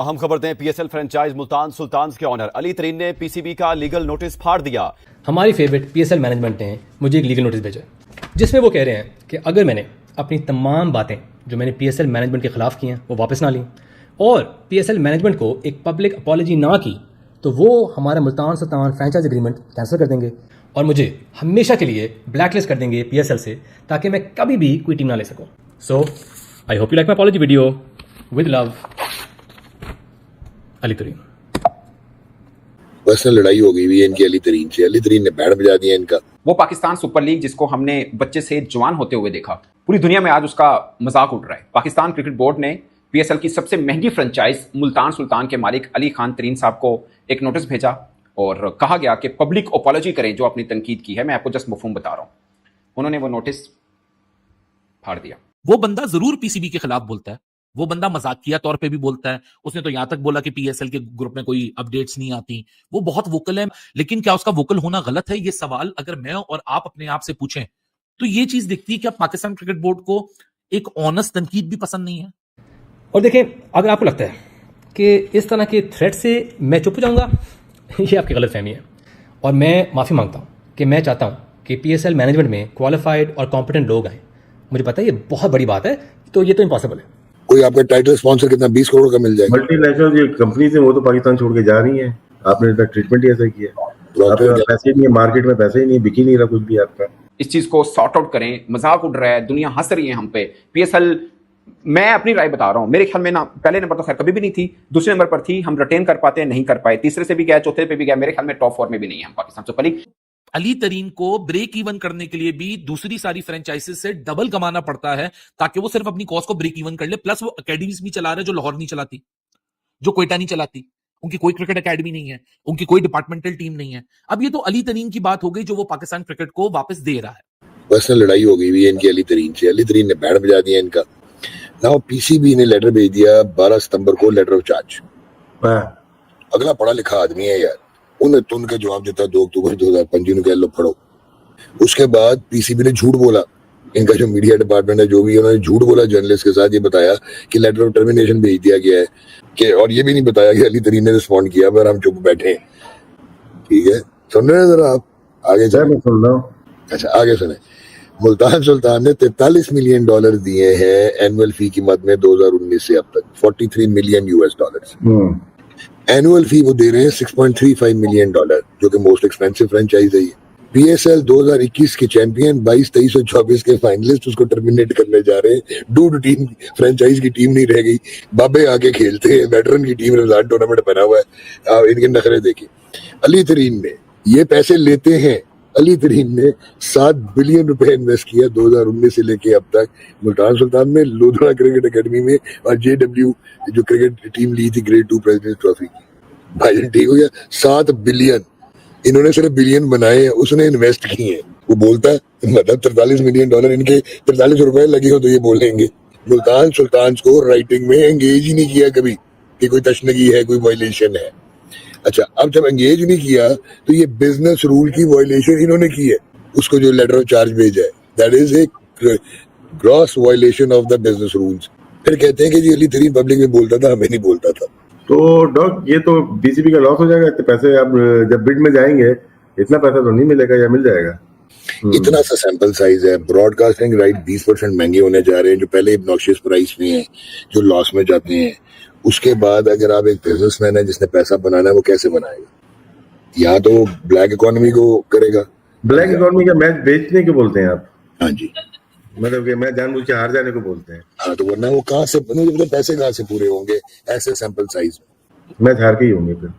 अहम खबर दें, पीएसएल फ्रेंचाइज मुल्तान सुल्तान्स के ऑनर अली तरीन ने पीसीबी का लीगल नोटिस फाड़ दिया। हमारी फेवरेट पीएसएल मैनेजमेंट ने मुझे एक लीगल नोटिस भेजा जिसमें वो कह रहे हैं कि अगर मैंने अपनी तमाम बातें जो मैंने पीएसएल मैनेजमेंट के खिलाफ की हैं वो वापस ना ली और पीएसएल मैनेजमेंट को एक पब्लिक अपॉलॉजी ना की तो वो हमारा Multan Sultan franchise agreement cancel कर देंगे और मुझे हमेशा के लिए ब्लैकलिस्ट कर देंगे पीएसएल से, ताकि मैं कभी भी कोई टीम ना ले सकूं। So I hope you like my apology video. With love, Ali Tareen. Personal लड़ाई हो गई हुई है इनकी अली तरीन से। अली तरीन ने बैंड बजा दिया इनका। वो पाकिस्तान सुपर लीग जिसको हमने बच्चे से जवान होते हुए देखा, पूरी दुनिया में आज उसका मजाक उड़ रहा है। पाकिस्तान क्रिकेट बोर्ड ने पीएसएल की सबसे महंगी फ्रेंचाइज मुल्तान सुल्तान के मालिक अली खान तरीन साहब को एक नोटिस भेजा और कहा गया कि पब्लिक अपॉलॉजी करें जो अपनी तनकीद की है। मैं आपको जस्ट मफहूम बता रहा हूं। उन्होंने वो नोटिस फाड़ दिया। वो बंदा जरूर पीसीबी के खिलाफ बोलता है, वो बंदा मजाकिया तौर पे भी बोलता है। उसने तो यहां तक बोला कि पीएसएल के ग्रुप में कोई अपडेट्स नहीं आती। वो बहुत वोकल है, लेकिन क्या उसका वोकल होना गलत है? ये सवाल अगर मैं और आप अपने आप से पूछें तो ये चीज दिखती है कि पाकिस्तान क्रिकेट बोर्ड को एक ऑनेस्ट तनकीद भी पसंद नहीं है। और देखें, अगर आपको लगता है कि इस तरह के थ्रेट से मैं चुप हो जाऊंगा, ये आपकी गलतफहमी है और मैं माफ़ी मांगता हूं कि मैं चाहता हूं कि पीएसएल मैनेजमेंट में क्वालिफाइड और कॉम्पिटेंट लोग आए। मुझे पता है ये बहुत बड़ी बात है, तो ये तो इम्पॉसिबल है। कोई आपका टाइटल स्पॉन्सर कितना 20 करोड़ का मिल जाएगा। मल्टीनेशनल जो कंपनीज है वो तो पाकिस्तान छोड़ के जा रही हैं। आपने इतना ट्रीटमेंट ही ऐसा किया, आपके पास पैसे ही नहीं है, मार्केट में पैसे ही नहीं, बिक ही नहीं रहा कुछ भी आपका। इस चीज को सॉर्ट आउट करें। मजाक उड़ रहा है, दुनिया हंस रही है हम पे। पीएसएल, मैं अपनी राय बता रहा हूं, मेरे ख्याल में ना पहले नंबर तो खैर कभी भी नहीं थी, दूसरे नंबर पर थी। हम रिटेन कर पाते हैं, नहीं कर पाए, तीसरे से भी गया, चौथे पे भी गया। मेरे ख्याल में टॉप 4 में भी नहीं है हम पाकिस्तान सुपर लीग। अली तरीन को ब्रेक इवन करने के लिए भी दूसरी सारी फ्रेंचाइजीज से डबल कमाना पड़ता है ताकि वो सिर्फ अपनी कॉस्ट को ब्रेक इवन कर ले। प्लस वो अकेडमीज भी चला रहे जो लाहौर नहीं चलाती, जो कोयटा नहीं चलाती। उनकी कोई क्रिकेट एकेडमी नहीं है, उनकी कोई डिपार्टमेंटल टीम नहीं है। अब ये तो अली तरीन की बात हो गई जो वो पाकिस्तान क्रिकेट को वापस दे रहा है। पर्सनल लड़ाई हो गई हुई है इनकी अली तरीन से। अली तरीन ने बैंड बजा दिया इनका। नाउ पीसीबी ने लेटर भेज दिया 12 सितंबर को, लेटर ऑफ चार्ज। अगला पढ़ा लिखा आदमी है यार, उन्हें तुन के जवाब देता 2 अक्टूबर 2005 कह लो पढ़ो। उसके बाद पीसीबी ने झूठ बोला, इनका जो मीडिया डिपार्टमेंट है जो भी, उन्होंने झूठ बोला जर्नलिस्ट के साथ। ये बताया कि लेटर ऑफ टर्मिनेशन भेज दिया गया है कि, और ये भी नहीं बताया कि अली तरीन ने रिस्पॉन्ड किया, पर हम चुप बैठे। ठीक है, सुन रहे हैं जरा आप? आगे मैं सुन रहा हूँ। अच्छा, आगे सुने। मुल्तान सुल्तान ने $43 मिलियन दिए हैं एनुअल फी की मद में 2019 से अब तक। $43 मिलियन। एनुअल फी वो दे रहे हैं $6.35 मिलियन, जो कि मोस्ट एक्सपेंसिव फ्रेंचाइज है ये। पीएसएल 2021 के चैंपियन 22, 23 और 24 के फाइनलिस्ट उसको टर्मिनेट करने जा रहे हैं। डूड टीम, फ्रेंचाइज की टीम नहीं रह गई। बाबे आके खेलते हैं, वेटरन की टीम रमजान टूर्नामेंट बना हुआ है। आप इनके नखरे देखिए। अली तरीन ने ये पैसे लेते हैं। अली तरीन ने $7 बिलियन इन्वेस्ट किया 2019 से लेके अब तक मुल्तान सुल्तान में, लोधरा क्रिकेट एकेडमी में और जेडब्ल्यू जो क्रिकेट टीम ली थी ग्रेड 2 प्रेसिडेंट ट्रॉफी की। भाई ठीक हो गया, 7 बिलियन इन्होंने सिर्फ बिलियन बनाए हैं, उसने इन्वेस्ट किए हैं। वो बोलता है मतलब $43 मिलियन इनके 43 रुपए लगे हो तो ये बोलेंगे। मुल्तान सुल्तान को राइटिंग में एंगेज ही नहीं किया कभी कि कोई तशनगी है, कोई वायलेशन है। अच्छा, अब जब एंगेज नहीं किया तो ये बिजनेस रूल की वायलेशन इन्होंने की है। उसको जो लेटर ऑफ चार्ज भेजा है, that is a gross violation of the business rules. फिर कहते हैं कि जी अली तरीन पब्लिक में बोलता था, हमें नहीं बोलता था। तो डॉग, ये तो बीसीबी का लॉस हो जाएगा। इतने पैसे अब जब बिड में जाएंगे इतना पैसा तो नहीं मिलेगा या मिल जाएगा? इतना सा सैंपल साइज है। ब्रॉडकास्टिंग राइट 20% महंगे होने जा रहे हैं, जो पहले ऑब्नॉक्शियस प्राइस में है, जो लॉस में जाते हैं। उसके बाद अगर आप एक बिजनेसमैन है जिसने पैसा बनाना है, वो कैसे बनाएगा? या तो ब्लैक इकोनॉमी को करेगा। ब्लैक इकोनॉमी का मैच बेचने के बोलते हैं आप? हाँ जी, मतलब कि मैं जानबूझ के हार जाने को बोलते हैं। हाँ, तो वरना वो कहाँ से, मतलब पैसे कहाँ से पूरे होंगे ऐसे सैंपल साइज में? मैच हार के ही होंगे, फिर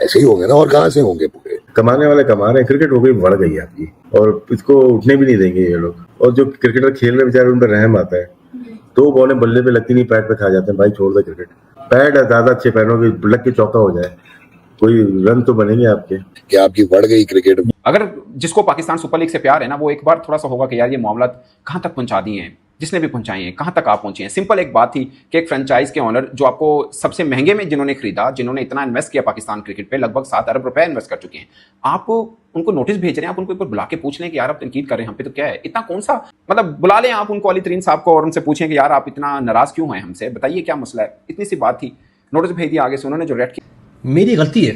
ऐसे ही होंगे ना, और कहाँ से होंगे पूरे? कमाने वाले कमा रहे हैं। क्रिकेट हो गई, बढ़ गई आपकी, और इसको उठने भी नहीं देंगे ये लोग। और जो क्रिकेटर खेल रहे बेचारे, उन पर रहम आता है। 2 बॉलें बल्ले पे लगती नहीं, पैड पे खा जाते हैं। भाई छोड़ दे क्रिकेट, पैड ज्यादा अच्छे पैरों की लग के चौका हो जाए, कोई रन तो बनेंगे आपके। क्या आपकी बढ़ गई क्रिकेट? अगर जिसको पाकिस्तान सुपर लीग से प्यार है ना, वो एक बार थोड़ा सा होगा कि यार ये मामला कहां तक पहुंचा दिए हैं, जिसने भी पहुंचाई हैं, कहां तक आप पहुंचे हैं। सिंपल एक बात थी कि एक फ्रेंचाइज के ऑनर जो आपको सबसे महंगे में जिन्होंने खरीदा, जिन्होंने इतना इन्वेस्ट किया पाकिस्तान क्रिकेट पे, लगभग 7 अरब रुपए इन्वेस्ट कर चुके हैं, आप उनको नोटिस भेज रहे हैं। आप उनको एक बार बुला के पूछ लें कि यार आप तनकीद कर रहे हैं हम पे, तो क्या है इतना, कौन सा मतलब, बुला लें आप उनको अली तरीन साहब को और उनसे पूछें कि यार आप इतना नाराज क्यों हैं हमसे, बताइए क्या मसला है। इतनी सी बात थी। नोटिस भेज दिया आगे से उन्होंने जो रेड किया। मेरी गलती है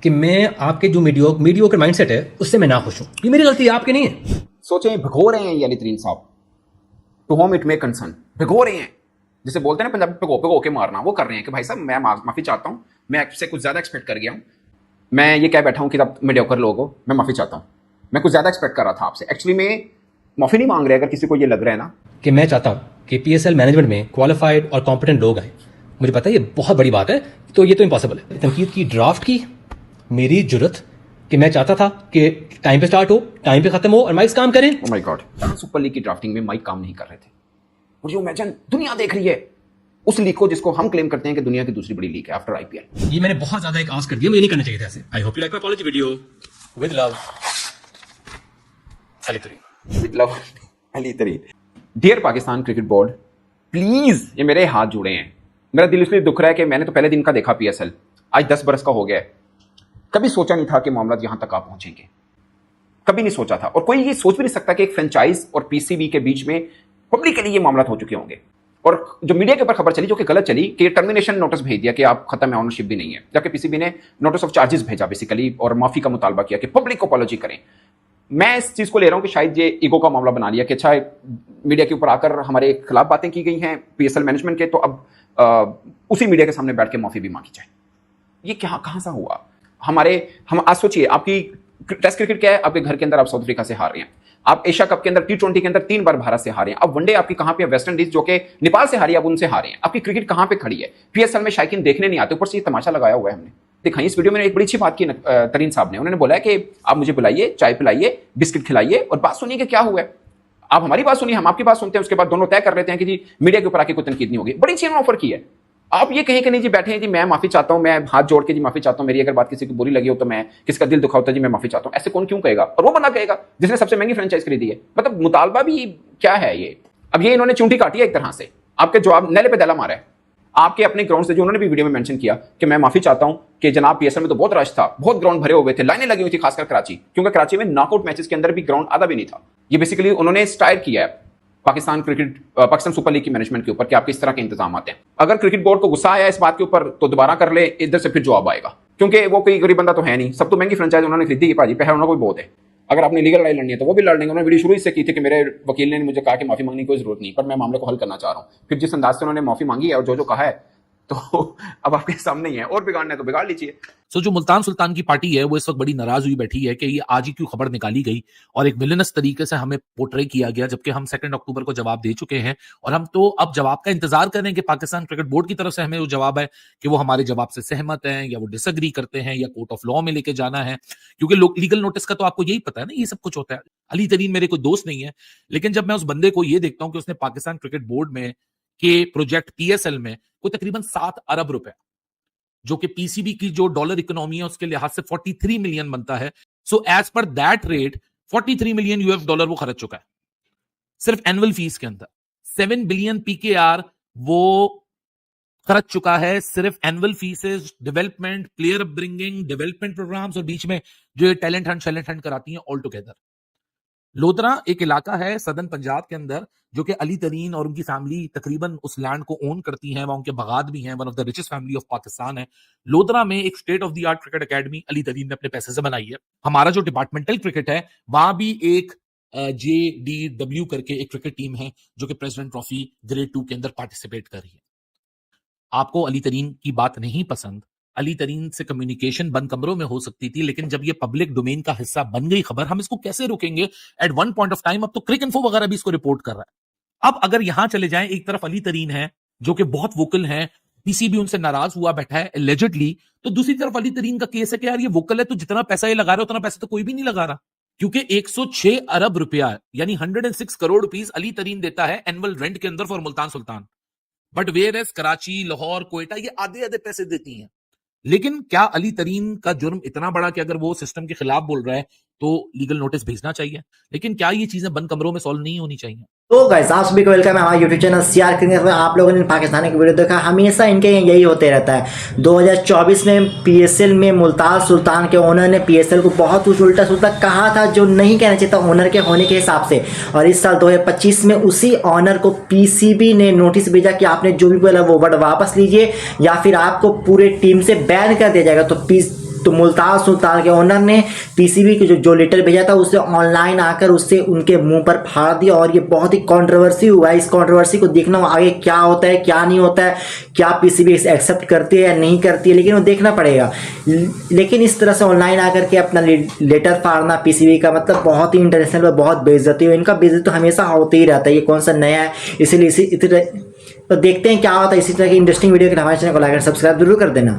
कि मैं आपके जो मीडियोकर माइंडसेट है उससे मैं ना खुश हूं। ये मेरी गलती है, आपकी नहीं है। सोचें भिगो रहे हैं ये अली तरीन साहब, to whom it may concern, भिगो रहे हैं, जिसे बोलते हैं ना पंजाबी भिगो भिगो के मारना, वो कर रहे हैं कि भाई साहब मैं माफी चाहता हूं, मैं आपसे कुछ ज्यादा एक्सपेक्ट कर गया हूं, मैं ये कह बैठा हूं कि आप मीडियोकर लोग हो, मैं माफी चाहता हूं, मैं कुछ ज्यादा एक्सपेक्ट कर रहा था आपसे। एक्चुअली में माफी नहीं मांग रहे, अगर किसी को ये लग रहा है ना कि मैं चाहता हूं कि पीएसएल मैनेजमेंट में क्वालिफाइड और कॉम्पिटेंट लोग आए। मुझे पता है ये बहुत बड़ी बात है, तो ये तो इम्पॉसिबल है। तनकीद की ड्राफ्ट की मेरी जुर्रत कि मैं चाहता था कि टाइम पे स्टार्ट हो, टाइम पे खत्म हो और माइक्स काम करें। Oh my God, super league की ड्राफ्टिंग में माइक काम नहीं कर रहे थे, और जो इमेजिन दुनिया देख रही है उस लीग को जिसको हम क्लेम करते हैं कि दुनिया की दूसरी बड़ी लीग है आफ्टर आईपीएल। ये मैंने बहुत ज्यादा एक आस्क कर दिया, मुझे नहीं करना चाहिए था ऐसे। I hope you like my apology video. With love, Ali Tareen. With love, Ali Tareen. Dear Pakistan cricket board, please, ये मेरे हाथ जुड़े हैं, मेरा दिल इसलिए दुख रहा है कि मैंने तो पहले दिन का देखा पीएसएल, आज 10 बरस का हो गया है, कभी सोचा नहीं था कि मामला यहां तक आप पहुंचेंगे, कभी नहीं सोचा था। और कोई ये सोच भी नहीं सकता कि एक फ्रेंचाइज और पीसीबी के बीच में पब्लिकली ये मामला हो चुके होंगे। और जो मीडिया के ऊपर खबर चली, जो कि गलत चली, कि टर्मिनेशन नोटिस भेज दिया कि आप खत्म है, ऑनरशिप भी नहीं है, जबकि पीसीबी ने नोटिस ऑफ चार्जेस भेजा बेसिकली और माफी का मुतालबा किया कि पब्लिक को अपॉलॉजी करें। मैं इस चीज को ले रहा हूं कि शायद ये ईगो का मामला बना लिया कि अच्छा मीडिया के ऊपर आकर हमारे खिलाफ बातें की गई हैं पीएसएल मैनेजमेंट के, तो अब उसी मीडिया के सामने बैठ के माफी भी मांगी जाए। ये कहां सा हुआ? हम आज सोचिए, आपकी टेस्ट क्रिकेट क्या है, आपके घर के अंदर आप साउथ अफ्रीका से हार रहे हैं, आप एशिया कप के अंदर T20 के अंदर 3 बार भारत से हारे हैं, अब वनडे आपकी कहां पे, वेस्ट इंडीज जो कि नेपाल से हारी, अब उनसे हारे हैं, आपकी क्रिकेट कहां पे खड़ी है? पीएसएल में शायकीन देखने नहीं आते, ऊपर से ये तमाशा लगाया हुआ है हमने। दिखाई इस वीडियो में एक बड़ी अच्छी बात की तरीन साहब ने, उन्होंने बोला है कि आप मुझे बुलाइए, चाय पिलाइए, बिस्किट खिलाइए और बात सुनिए कि क्या हुआ है। आप हमारी बात सुनिए, हम आपकी बात सुनते हैं, उसके बाद दोनों तय कर लेते हैं कि जी मीडिया के ऊपर आके कोई तनकीद नहीं होगी। बड़ी अच्छी ऑफर की है। आप ये कहें कि नहीं जी बैठे हैं जी मैं माफी चाहता हूं, मैं हाथ जोड़ के जी माफी चाहता हूं, मेरी अगर बात किसी को बुरी लगी हो तो मैं, किसी का दिल दुखा होता है जी मैं माफी चाहता हूं, ऐसे कौन क्यों कहेगा? और वो बंदा कहेगा जिसने सबसे महंगी फ्रेंचाइज खरीदी है। मतलब मुतालबा भी क्या है ये? अब ये इन्होंने चूंटी काटी है एक तरह से, आपके जवाब नैले पे दला मारा है। आपके अपने ग्राउंड से जो उन्होंने भी वीडियो में मेंशन किया कि मैं माफी चाहता हूं कि जनाब पीएसएल में तो बहुत रश था, बहुत ग्राउंड भरे हुए थे, लाइनें लगी हुई थी, खासकर कराची, क्योंकि कराची में नॉकआउट मैचेस के अंदर भी ग्राउंड आधा भी नहीं था। ये बेसिकली उन्होंने स्टायर किया है पाकिस्तान सुपर लीग की मैनेजमेंट के ऊपर कि आपके इस तरह के इंतजाम आते हैं। अगर क्रिकेट बोर्ड को गुस्सा आया इस बात के ऊपर तो दोबारा कर ले, इधर से फिर जवाब आएगा, क्योंकि वो कोई गरीब बंदा तो है नहीं, सब तो महंगी फ्रेंचाइज उन्होंने खरीदी है भाजी, पैसा उन्होंने कोई बहुत है। अगर आपने लीगल लड़ाई लड़नी है तो वो भी लड़ लेंगे। उन्होंने वीडियो शुरू इससे की थी कि मेरे वकील ने मुझे कहा कि माफी मांगने की कोई जरूरत नहीं, पर मैं मामले को हल करना चाह रहा हूं। फिर जिस अंदाज से उन्होंने माफी मांगी है और जो कहा है, तो अब आपके सामने ही है, और बिगाड़ना है तो बिगाड़ लीजिए। सो जो मुल्तान सुल्तान की पार्टी है वो इस वक्त बड़ी नाराज हुई बैठी है कि ये आज ही क्यों खबर निकाली गई और एक विलनस तरीके से हमें पोर्ट्रे किया गया, जबकि हम 2 अक्टूबर को जवाब दे चुके हैं और हम तो अब जवाब का इंतजार कर रहे हैं कि पाकिस्तान क्रिकेट बोर्ड की तरफ से हमें वो जवाब है कि वो हमारे जवाब से सहमत हैं या वो डिसएग्री करते हैं या कोर्ट ऑफ लॉ में लेके जाना है, क्योंकि लीगल नोटिस का तो आपको यही पता है ना, ये सब कुछ होता है। अली तरीन मेरे कोई दोस्त नहीं है, लेकिन जब मैं उस बंदे को ये देखता हूं कि उसने पाकिस्तान क्रिकेट बोर्ड में के प्रोजेक्ट पीएसएल में कोई तकरीबन 7 अरब रुपए, जो कि पीसीबी की जो डॉलर इकोनॉमी है उसके लिहाज से 43 मिलियन बनता है, so as per that rate 43 million US dollar वो खर्च चुका है सिर्फ एनुअल फीस के अंदर। 7 बिलियन पीकेआर वो खर्च चुका है सिर्फ annual fees, development, player upbringing, development programmes और बीच में जो टैलेंट हंट कराती हैं ऑल टुगेदर। लोधरा एक इलाका है सदर्न पंजाब के अंदर जो कि अली तरीन और उनकी फैमिली तकरीबन उस लैंड को ओन करती हैं, वहां उनके बगात भी हैं, one of the richest family of Pakistan है। लोधरा में एक state of the art cricket academy Ali तरीन ने अपने पैसे से बनाई है। हमारा जो डिपार्टमेंटल क्रिकेट है वहां भी एक JDW करके एक क्रिकेट टीम है जो कि प्रेसिडेंट ट्रॉफी ग्रेड 2 के अंदर पार्टिसिपेट कर रही है। आपको अली तरीन की बात नहीं पसंद, अली तरीन से कम्युनिकेशन बंद कमरों में हो सकती थी, लेकिन जब ये पब्लिक डोमेन का हिस्सा बन गई खबर, हम इसको कैसे रोकेंगे? At one point of time अब तो क्रिक इन्फो वगैरह भी इसको रिपोर्ट कर रहा है। अब अगर यहां चले जाएं, एक तरफ अली तरीन है जो कि बहुत वोकल है, पीसीबी उनसे नाराज हुआ बैठा है एलिजिडली, तो दूसरी तरफ अली तरीन का केस है कि यार ये वोकल है तो जितना पैसा ये लगा रहा है उतना पैसा तो कोई भी नहीं लगा रहा, क्योंकि 106 अरब रुपया यानी 106 करोड़ रुपीस अली तरीन देता है एनुअल रेंट के अंदर for Multan Sultan. But where as Karachi, Lahore, Quetta ये आधे आधे पैसे देती हैं। लेकिन क्या अली तरीन का जुर्म इतना बड़ा कि अगर वो सिस्टम के खिलाफ बोल रहा है तो लीगल नोटिस भेजना चाहिए। लेकिन क्या ये चीजें बंद कमरों में सॉल्व नहीं होनी चाहिए? तो गाइस आप सभी को वेलकम है हमारे यूट्यूब चैनल सीआर क्रिकेट में। आप लोगों ने पाकिस्तानी की वीडियो देखा, हमेशा इनके यही होते रहता है। 2024 में पीएसएल में मुल्तान सुल्तान के ओनर ने पीएसएल को बहुत कुछ उल्टा सुल्टा कहा था जो नहीं कहना चाहिए था ओनर के होने के हिसाब से। और इस साल 2025 में उसी ओनर को पीसीबी ने नोटिस भेजा कि आपने जो भी बोला वो वर्ड वापस लीजिए या फिर आपको पूरे टीम से बैन कर दिया जाएगा। तो मुल्तान सुल्तान के ओनर ने पीसीबी के जो लेटर भेजा था उससे ऑनलाइन आकर उससे उनके मुंह पर फाड़ दिया और ये बहुत ही कंट्रोवर्सी हुआ है। इस कंट्रोवर्सी को देखना आगे क्या होता है क्या नहीं होता है, क्या पीसीबी इसे एक्सेप्ट करती है या नहीं करती है, लेकिन वो देखना पड़ेगा। लेकिन इस तरह से ऑनलाइन आकर के अपना लेटर फाड़ना पीसीबी का मतलब बहुत ही इंटरनेशनल में बहुत बेइज्जती हो। इनका बेइज्जती तो हमेशा होते ही रहता है, ये कौन सा नया है, इसीलिए तो देखते हैं क्या होता है। इसी तरह की इंटरेस्टिंग वीडियो के लिए हमारे चैनल को लाइक और सब्सक्राइब जरूर कर देना।